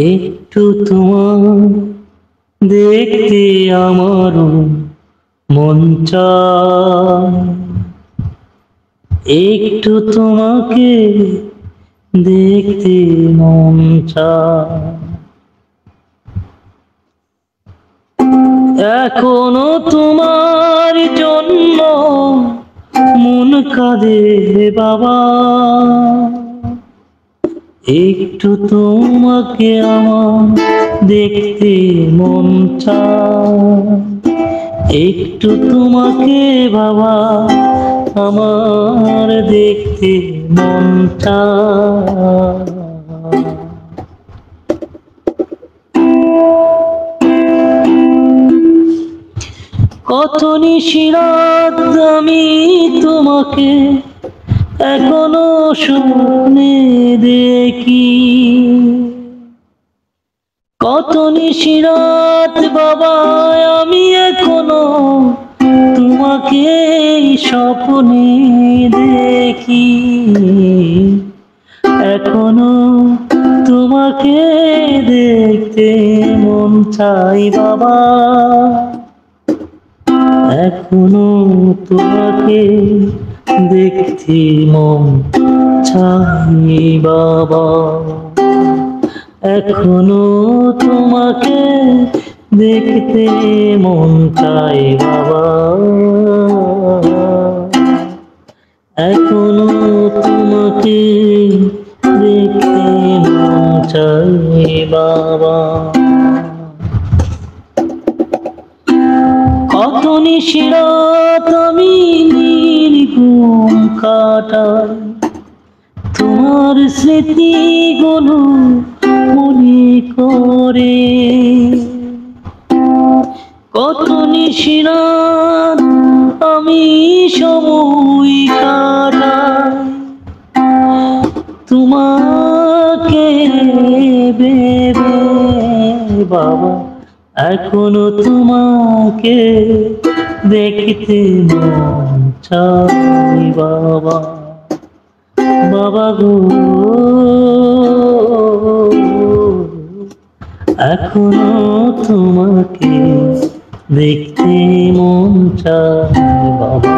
একটু তোমার দেখতে আমারও মন চায়, একটু তোমাকে দেখতে মন চায়। এখনো তোমার জন্য মন কাঁদে বাবা, একটু তোমাকে আমার দেখতে মন চায়, একটু তোমাকে বাবা আমার দেখতে মন চায়। কত নিশিরাত আমি তোমাকে এখনো স্বপ্নে দেখি, কত নিশিরাত বাবা আমি এখনো তোমাকে স্বপ্নে দেখি, এখনো তোমাকে দেখতে মন চাই বাবা, এখনো তোমাকে দেখতে মন চাই বাবা, এখনো তোমাকে দেখতে মন চাই বাবা, এখনো তোমাকে দেখতে মন চাই বাবা। কত নিশিরাত আমি নির্ঘুম কাটাই, তোমার স্মৃতিগুলো মনে করে, কত নিশিরাত আমি সময় কাটাই তোমাকে ভেবে বাবা, এখনো তোমাকে দেখতে মন চাই বাবা, বাবা গো এখনো তোমাকে দেখতে মন চাই বাবা।